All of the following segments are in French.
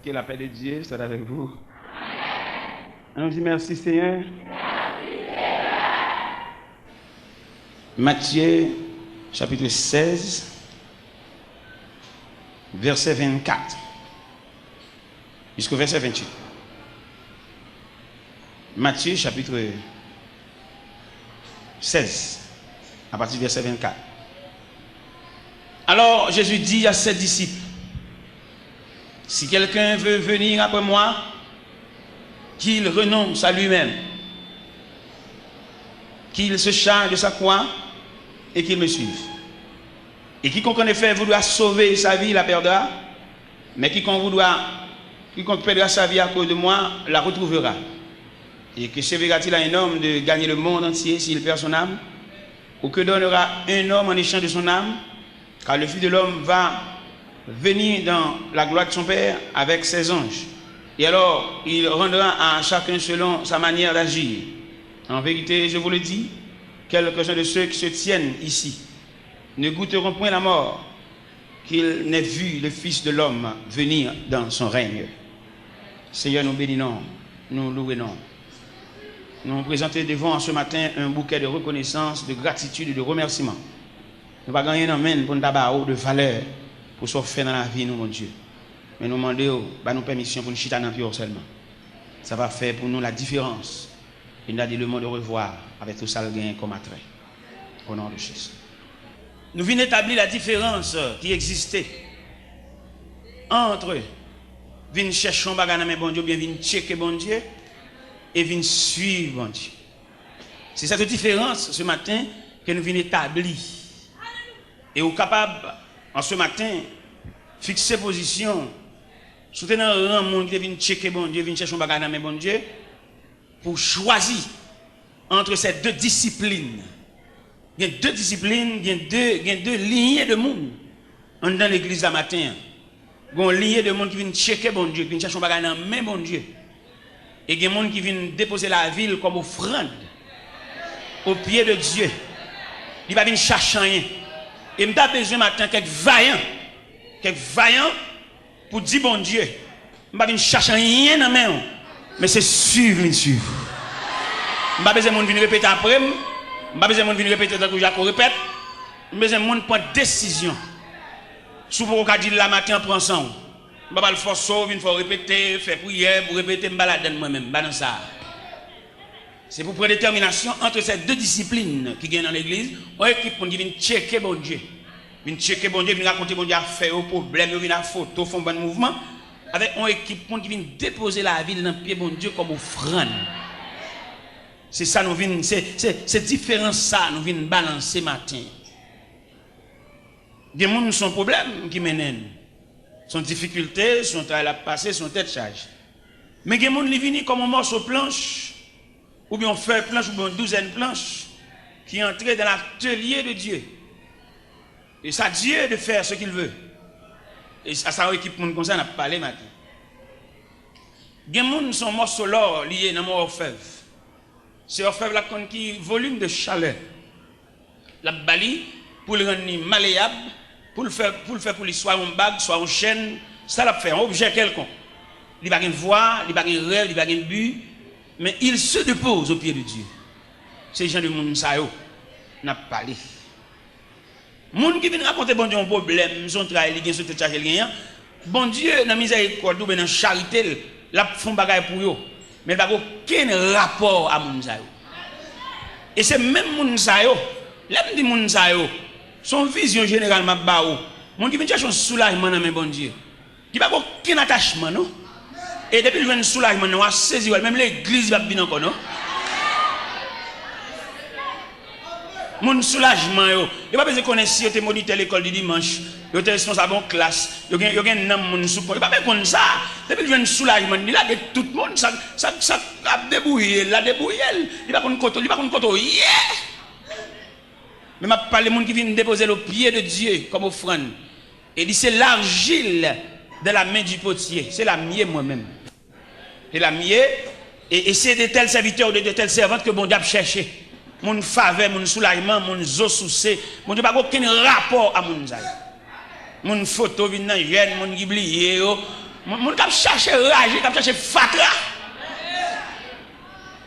Que la paix de Dieu soit avec vous. On nous dit merci Seigneur. Matthieu chapitre 16, verset 24 jusqu'au verset 28. Matthieu chapitre 16, à partir du verset 24. Alors Jésus dit à ses disciples, si quelqu'un veut venir après moi, qu'il renonce à lui-même, qu'il se charge de sa croix et qu'il me suive. Et quiconque en effet voudra sauver sa vie, la perdra, mais quiconque perdra sa vie à cause de moi, la retrouvera. Et que servira-t-il à un homme de gagner le monde entier s'il perd son âme? Ou que donnera un homme en échange de son âme? Car le Fils de l'homme va venir dans la gloire de son Père avec ses anges. Et alors, il rendra à chacun selon sa manière d'agir. En vérité, je vous le dis, quelques-uns de ceux qui se tiennent ici ne goûteront point la mort, qu'ils n'aient vu le Fils de l'homme venir dans son règne. Seigneur, nous bénissons, nous louons. Nous nous présentons devant ce matin un bouquet de reconnaissance, de gratitude et de remerciement. Nous ne pouvons pas gagner un pour nous avoir de valeur pour ce faire dans la vie, nous, mon Dieu. Mais nous demandons nous permission pour nous chiter dans le seulement. Ça va faire pour nous la différence. Et nous avons dit le mot de revoir avec tout ça le gain comme attrait. Au nom de Jésus. Nous venons établir la différence qui existait entre venir chercher un bagage dans bon Dieu, bien venir checker bon Dieu et venir suivre bon Dieu. C'est cette différence ce matin que nous venons établir. Et vous êtes capable, en ce matin, fixer position, soutenir un monde qui vient checker bon Dieu, vient chercher un bagage dans bon Dieu, pour choisir entre ces deux disciplines. Il y a deux disciplines, il y a deux lignées de monde. On est dans l'église ce matin. Il y a une lignée de monde qui vient checker bon Dieu, qui vient chercher un bagage dans bon Dieu. Et il y a des gens qui viennent déposer la ville comme offrande au pied de Dieu. Il va venir chercher rien. Et je n'ai besoin maintenant quelques vaillants pour dire bon Dieu. Je ne vais pas chercher rien dans la main, mais c'est suivre. Je n'ai pas besoin de venir répéter après. Je n'ai pas besoin de venir répéter tant que Jacques répète. Je n'ai pas besoin de prendre décision. Si vous pouvez dire la matin, prends ça. Je ne vais pas le forcer, il faut répéter, faire prière, pour répéter, je me balade moi-même. C'est pour prendre détermination entre ces deux disciplines qui viennent dans l'église. On équipe qui vient checker bon Dieu. Vient checker bon Dieu, vient raconter bon Dieu à faire au problème, vient à photo, font bon mouvement. Avec un équipe qui vient déposer la ville dans le pied bon Dieu comme offrande. C'est ça nous vient, c'est différent ça nous vient balancer matin. Des gens sont problèmes qui mènent. Son difficulté, son travail à passer, son tête charge. Mais des gens qui viennent comme un morceau planche. Ou bien on fait planche ou bien une douzaine de planches qui entrent dans l'atelier de Dieu. Et c'est à Dieu de faire ce qu'il veut. Et à sa équipe comme ça, on a parlé maintenant. Il y a des gens qui sont morceaux l'or liés dans mon orfèvre. C'est orfèvre là qui volume de chaleur. La bali pour le rendre malléable, pour le faire pour lui soit une bague, soit une chaîne, ça l'a fait un objet quelconque. Il n'y a pas de voix, il n'y a pas de rêve, il n'y a pas de but. Mais il se dépose au pied de Dieu. Ces gens de monde ça n'a pas parlé. Monde qui vient raconter bon Dieu un problème, son travail, il gagne son tête chargé gagnant. Bon Dieu dans miséricorde ou dans charité, la font bagaille pour eux. Mais il n'y a aucun rapport à monde ça. Et c'est même monde ça yo, l'aime dit monde ça yo, son vision généralement ba ou. Monde qui vient chercher un soulagement dans bon Dieu. Il n'y a aucun attachement non. Et depuis le soulagement, on a saisi, même l'église va bien encore, non? Mon soulagement, il n'y a pas besoin de connaître si tu es moniteur à l'école du dimanche, tu es responsable en classe, il y a un nom, il n'y a pas besoin de ça. Depuis le soulagement, il a tout le monde, ça a débrouillé, il a débrouillé, il n'y a pas de côté, yeah! Mais je parle des gens qui viennent déposer le pied de Dieu comme offrande. Et dit c'est l'argile de la main du potier, c'est la mienne moi-même. C'est la mienne, et c'est de tels serviteurs ou de telles servantes que bon Dieu a cherché. Mon faveur, mon soulagement, mon zo soucé, mon Dieu n'a aucun rapport à mon zaï. Mon photo vient dans jeune, mon giblier, Mon cap chercher rage, cap chercher fatra.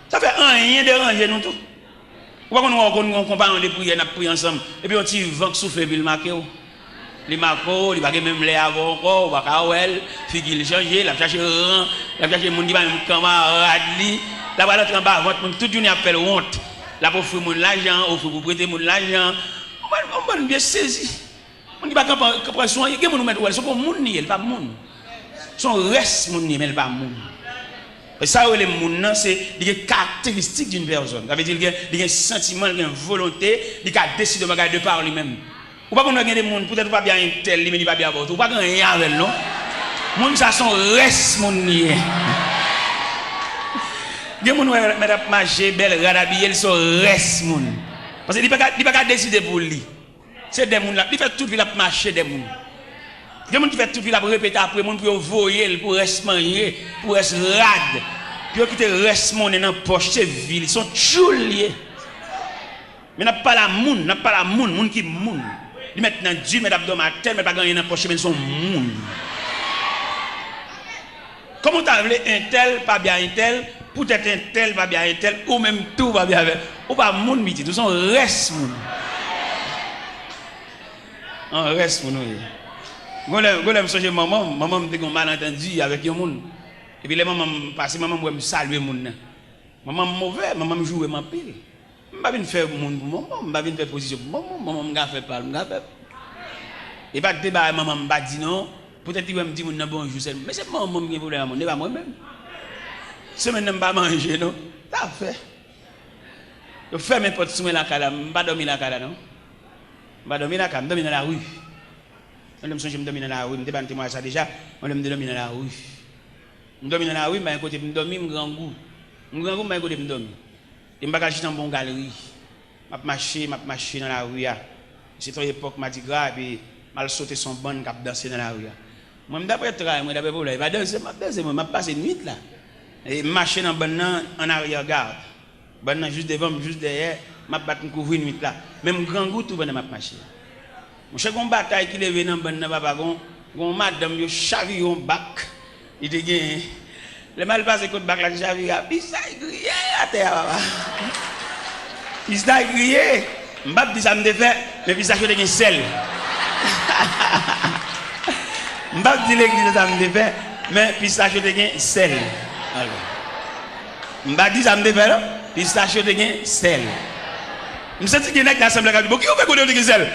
Ça fait rien déranger nous tout. Pourquoi on compare des prières, on prie ensemble et puis on tire vent qui souffle puis le marqué. Les marquos, il va même les avoir encore, va kawel, figure changer, la chercher rang, la chercher monde qui va même camarade li, la va l'autre en bas, votre toute journée appelle honte. La pour offrir mon l'argent, offrir pour prêter mon l'argent. On va bien saisi. On dit pas qu'on soin, il y a mon mettre ouais, son monde ni, elle pas monde. Son reste mon ni, mais elle pas monde. Et ça les monde c'est des caractéristiques d'une personne. Ça veut dire qu'il y a un sentiment, il y a une volonté, il a décidé de regarder par lui-même. Ou pas qu'on a des monde peut-être pas bien tel, mais il pas bien votre. Ou pas qu'on rien avec non. Monde ça son reste mon ni. Des monde mettre marcher belle radabiller ils sont reste mon. Parce que il pas décider pour lui. C'est des monde là, il fait tout il a marcher des monde. Des monde qui fait tout il a répéter après monde pour voyer pour reste manger, pour reste rade. Puis qui te reste mon dans poche c'est ville, ils sont toujours liés. Mais n'a pas la monde qui monde. Ils mettent dans Dieu mettent abdomen terre mais pas gagner dans poche mais ils sont monde. Comment t'as appelé un tel pas bien un tel peut-être un tel pas bien un tel ou même tout va bien avec ou pas monde miti tout sont reste monde. On reste mon nous. Golem songer maman me dit qu'on malentendu avec un monde. Et puis les maman passer maman me saluer monde. Maman mauvais, maman me jouer ma pile. M'pa venir faire monde pour maman, m'pa venir faire position pour maman m'ga faire parler, m'ga faire. Et pas débat maman m'pa dit non, peut-être il va me dire mon bonjour mais c'est maman qui problème mon, pas moi même. C'est maintenant pas manger non. Ça fait. Je fais mes potes sous la cala, m'pa dormir la cala non. M'pa dormir la cala, dormir dans la rue. On me songe me dormir dans la rue, me débat moi ça déjà, on me dormir dans la rue. Me dormir dans la rue, mais côté me dormir me grand goût. Me grand goût mais côté me dormir. Et me bagage dans bon galerie. M'a marcher dans la rue. C'est une époque Mardi Gras et puis mal sauter son bon cap danser dans la rue. Moi d'après travail, moi d'après problème, va danser, m'a passer nuit là. Et marcher dans bon en arrière garde. Bon juste devant, juste derrière, m'a battre couvrir nuit là. Même grand goût tout bon m'a marcher. Mon cher gon bataille qui levé dans bon papa gon madame yo chavillon bac. Il te gagne. Le mal passé côté bac la chavillon, puis ça grillé à terre papa. Il s'est grillé. M'bap dit ça me fait, mais puis ça je te sel. M'bap dit l'église ça me fait, mais puis ça je te sel. Alors. M'bap dit ça me fait, puis ça je te sel. Je sens que nek l'assemblée qui qui fait connaître que sel.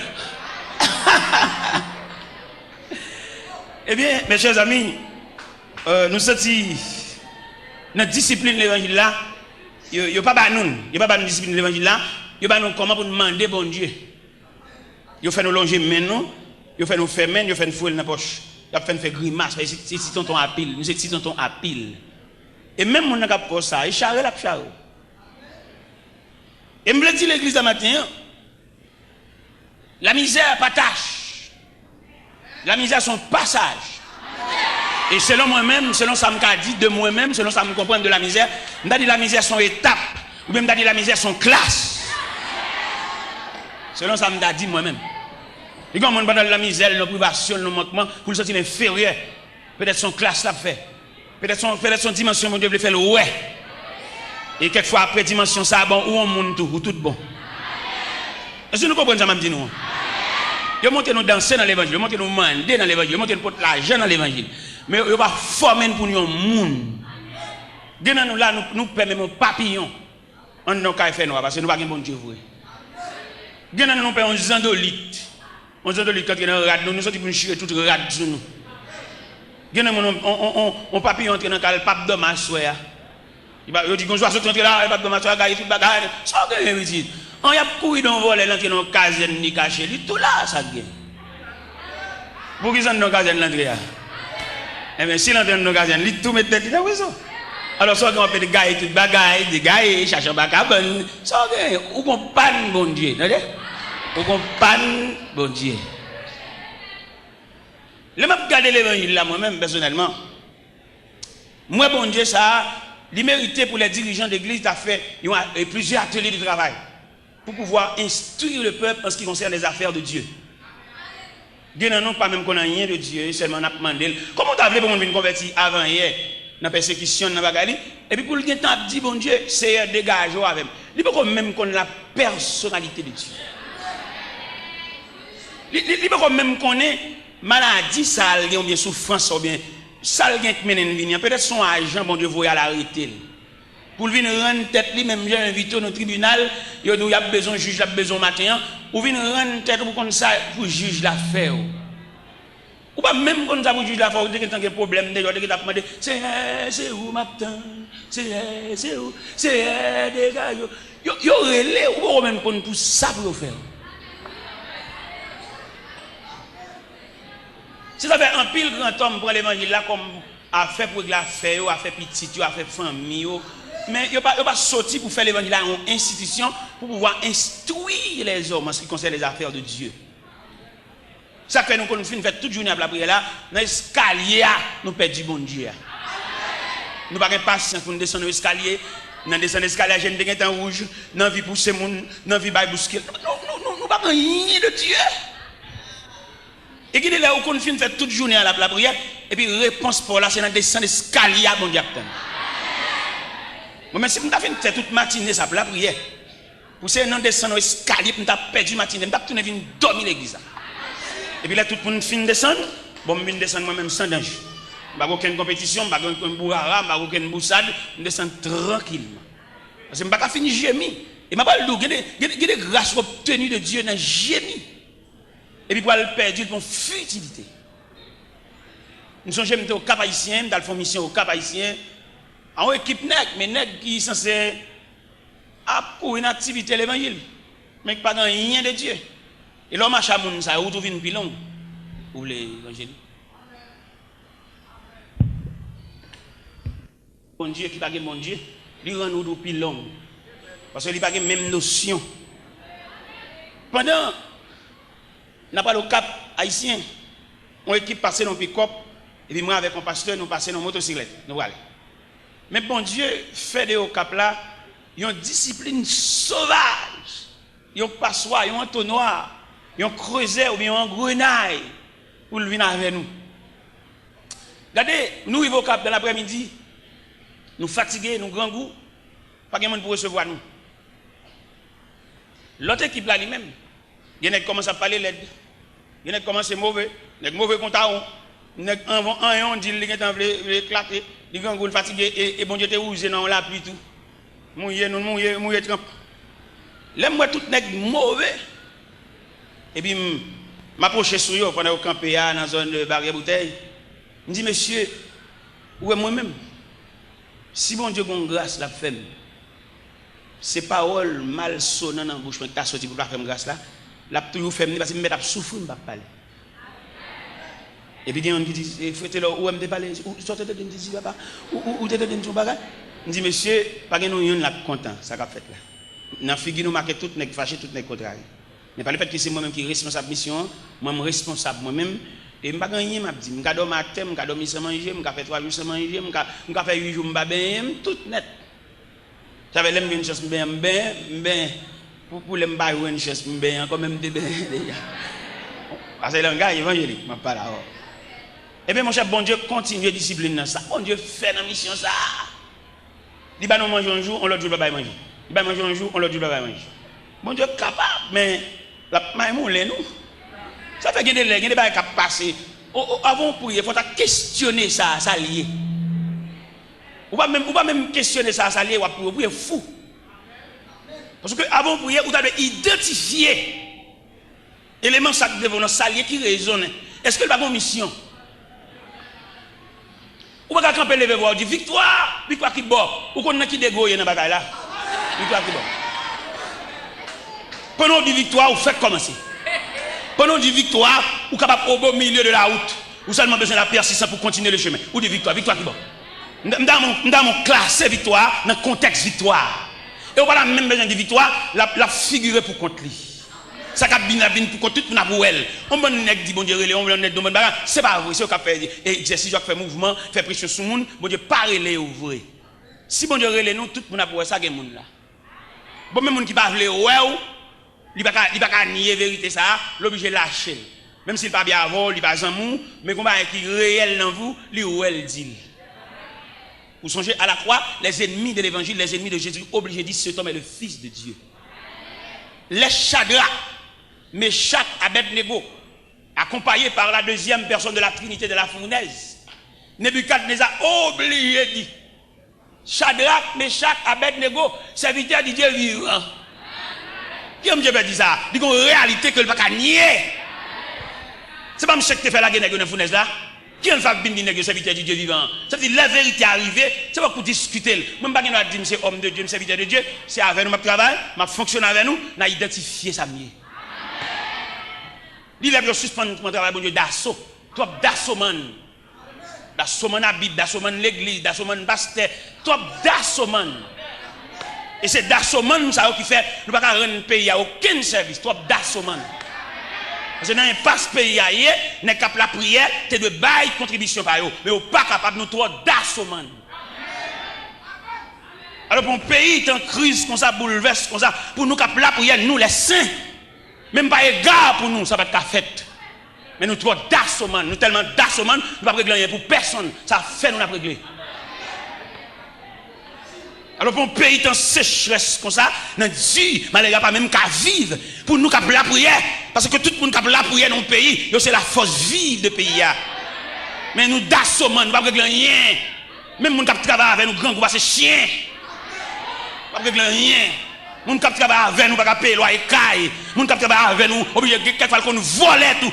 Eh bien, mes chers amis, nous senti notre discipline de l'évangile là, il n'y a pas de discipline de l'évangile là, il n'y a pas comment pour demander bon Dieu. Il fait nous longer maintenant, il fait nous faire main, il fait nous fouler dans la poche, il fait nous faire grimace, c'est tonton à pile, nous c'est tonton à pile. Et même mon n'a pas ça, il charge la charge. Et me dit l'église ce matin, la misère pas tâche. La misère son passage. Et selon moi-même, selon ça me dit de moi-même, selon ça me comprend de la misère, je dit la misère son étape, ou même dit la misère son classe. Selon ça me dit moi-même. Et quand on va dans la misère, la privation, le manquement, pour le sentir inférieur, peut-être son classe l'a fait. Peut-être son dimension, mon Dieu, le fait le ouais. Et quelquefois après dimension, ça bon, ou on monte tout, ou tout bon. Est-ce que nous comprenons ça, m'a dit nous? Ils montent nous danser dans l'évangile, ils montent nous demander dans l'évangile, ils montent nous porter l'argent dans l'évangile. Mais ils vont former pour nous un monde. Dès nous là, nous permettons papillon. On ne peut pas faire parce que nous n'avons pas de bon Dieu. Dès nous payons un zandolite. Un zandolite quand il y a un rad, nous sommes pour nous chier tout rad sur nous. Dès on papillon entre dans le pape de ma soeur. Il dit qu'on soit sorti là, le pape de ma soeur, il y a tout le bagage. Ça a gagné, il on y a couru dans le vol, l'entrée dans la caserne, ni caché, tout là, ça gagne. Pour qu'ils sont dans la caserne, l'entrée. Eh bien, si l'entrée dans la caserne, il tout met tête dans la maison. Alors, ça on peut des gars, tout bagaille, des gars, chercher un bagage, ça gagne. Ou qu'on panne, bon Dieu, ou qu'on panne, bon Dieu. Je vais regarder l'évangile là, moi-même, personnellement. Moi, bon Dieu, ça, il méritait pour les dirigeants d'église d'avoir fait plusieurs ateliers de travail pour pouvoir instruire le peuple en ce qui concerne les affaires de Dieu. Gen non pas même qu'on a rien de Dieu, seulement on a demandé. Comment t'as voulu pour mon venir convertir avant hier dans persécution dans bagarre et puis pour le temps dit bon Dieu, c'est dégage avec. Il peut même qu'on la personnalité de Dieu. Il peut même connaître maladie ça ou bien souffrance ou bien ça qui mène venir peut-être son agent bon Dieu voyait à l'arrêter. Pour venir rendre tête lui même j'ai invité au tribunal, il y a besoin de juge, il a besoin matin ou venir rendre tête pour comme ça pour juge l'affaire. Ou pas même quand ça vous juge l'affaire, vous avez un problème déjà vous avez demandé c'est où matin, c'est où, c'est des gars yo relé ou même pour tout ça pour faire. Si ça fait un pile grand homme pour l'évangile là comme a fait pour la faire, a fait petit, a fait famille, mais il pas sorti pour faire l'évangile là en institution pour pouvoir instruire les hommes en ce qui concerne les affaires de Dieu. Ça fait nous qu'on fait toute journée à la prière là, dans l'escalier nous perdons bon Dieu. Nous pas patience pour nous descendre l'escalier, dans descendre l'escalier jeune de temps rouge, dans vie pousser moun, dans vie bail bousquer. Nous pas rien de Dieu. Et qui est là où qu'on fait toute journée à la prière et puis réponse pour là c'est dans descendre l'escalier bon Dieu. Moi même si nous avons fait toute matinée ça pour la prière. Pour c'est dans descendre l'escalier pour nous perdu matinée, nous tourner venir dormir l'église. Et puis là, tout le monde finit de descendre. Bon, je descends moi-même sans danger. Je n'ai aucune compétition, je n'ai aucun bourrara, je n'ai aucune boussade. Je descends tranquillement. Parce que je n'ai pas fini gémir. Et je n'ai pas le dos. Il y a des grâces obtenues de Dieu dans le gémir. Et puis pour le perdre, pour futilité. Nous sommes au Cap Haïtien, dans la mission au Cap Haïtien. En équipe nègre, mais nègre qui sont censés pour une activité de l'évangile. Mais pas dans rien de Dieu. Et l'homme a chamoun ça, où trouve une pilon pour l'évangile. Bon Dieu qui pas bon Dieu, lui rend nous pilon. Parce qu'il n'a pas la même notion. Pendant, n'a pas le Cap haïtien, on équipe passer dans le pick-up, et puis moi avec un pasteur, nous passons dans la motocyclette. Nous allons. Mais bon Dieu fait de au Cap là, une discipline sauvage. Il y a un passoire, il y a un entonnoir. Ils ont creusé ou bien un grenaille pour venir avec nous. Regardez, nous arrivons au Cap dans l'après-midi, nous fatigués, nous grand goût, pas de monde pour recevoir nous. L'autre équipe là lui-même, il y en a qui commencent à parler l'aide, il y en a qui commencent à mauvais, il y a mauvais compte à il y en a qui on dit qu'il est éclaté, il grand goût fatigué et bon Dieu te usé dans la pluie tout. Mouillé trempe. Là moi tout nèg mauvais. Et puis, je m'approche sur eux pendant au campé dans la zone de barrière bouteille. Je dis, monsieur, où est moi-même? Si bon Dieu a grâce, la femme, ces paroles mal sonnantes dans la bouche, mais tu as sorti pour la faire grâce là, la toujours fait parce que je vais souffrir, je ne vais pas parler. Et puis, il y a un qui dit, faites-le, où est-ce que parler? Où sortez de me papa? Où t'es de me bagage? Je dis, monsieur, pas que nous sommes content, ça qu'a fait là. Dans la figure, nous marquons tout, nous fâchés, tout, nous contrariés. Mais pas le fait que c'est moi-même qui est responsable de la mission, moi-même responsable moi-même. Et je ne sais pas rien, je dis, je vais matin, je vais dormir sans manger, je vais faire 3 jours sans manger, je vais faire 8 jours, je vais bien, tout net. J'avais l'aime une chance, bien, pour l'aime pas une chance, bien, quand même, déjà. Parce que le gars évangélique, je ne parle pas. Et bien, mon cher, bon Dieu continue à discipliner dans ça. Bon Dieu fait dans la mission ça. Il va nous manger un jour, on l'autre jour, il va manger. Il va manger un jour, on l'autre jour, il va manger. Bon Dieu est capable, mais la maïmoule, nous. Ça fait qu'il y a des choses qui passent. Avant pour il faut questionner ça, ça lié. Ou pas même questionner ça, ça lié, ou pour fou. Parce que avant pour vous avez identifié éléments ça lié qui résonne. Est-ce que le pas une mission? Ou pas camper lever voir dit victoire qui bon. Ou qu'on a qui dégoyer dans bagaille là. Victoire qui bon. Pendant du victoire, vous faites commencer. Pendant du victoire, vous êtes capable au milieu de la route. Vous avez seulement besoin de la persistance pour continuer le chemin. Ou de victoire qui bon. Dans mon classe victoire, dans le contexte victoire. Et vous avez même besoin de victoire, la figurer pour contre lui. Ça cap bien pour contre tout pour elle. On bon nèg dit bon Dieu relé, on bon nèg domaine bagarre, c'est pas vrai, c'est au cap faire exercice, faire mouvement, faire pression sur monde, bon Dieu pas relé ouvrir. Si bon Dieu relé nous tout pour pour ça gen monde là. Bon même monde qui pas vle ouais, il pas nier vérité ça, l'obligé lâcher. Même s'il pas bien avant, il pas jamais, mais combat qui est réel dans vous, lui ou elle dit. Vous songez à la croix, les ennemis de l'évangile, les ennemis de Jésus, obligés de dire cet homme est le Fils de Dieu. Les Shadrach, Meshach, Abednego, accompagnés par la deuxième personne de la Trinité de la fournaise, Nebuchadnezzar obligé de dire Shadrach, Meshach, Abednego, serviteurs de Dieu vivant. Qui aime Dieu dire ça? Dit qu'en réalité que le pas nier. C'est pas monsieur qui te fait la guerre dans la fournaise là. Qui aime faire bien serviteur de Dieu vivant? Ça veut dire la vérité arrivée, c'est pas pour discuter. Même pas qu'il dire c'est homme de Dieu, serviteur de Dieu, c'est avec nous, je travaille, je fonctionne avec nous, on a identifié ça mieux. Il a suspendre mon travail, bon Dieu, d'assaut. Trop d'assaut, man. D'assaut, man, la Bible, d'assaut, man, l'église, d'assaut, man, pasteur. Trop d'assaut, man. Et c'est d'assaut, man, ça qui fait, nous ne pouvons pas rendre un pays à aucun service. Trop d'assaut, man. Parce que dans un passe pays, n'est qu'à la prière, tu dois bailler contribution par eux. Mais on n'est pas capable de nous trop d'assaut, man. Alors pour un pays est en crise, comme ça, bouleverse, comme ça, pour nous capable la prière, nous les saints. Même pas égard pour nous, ça va être fait. Mais nous trop d'assaut, man. Nous tellement d'assaut, man, nous ne pouvons pas régler rien pour personne. Ça fait nous la régler. Alors pour un pays en sécheresse comme ça, nous dit, mais pas même qu'à vivre pour nous capable la prière. Parce que tout le monde capable la prière dans le pays, c'est la force vive de pays. Mais nous d'assaut, man, nous ne pouvons pas régler rien. Même nous qui travaillent avec nous, grands groupes, c'est chien. Nous ne pouvons pas régler rien. Nous qui travaillent avec nous, nous ne pouvons pas payer loyer caille. Nous qui travaillent avec nous, obligé quelquefois qu'on nous vole tout.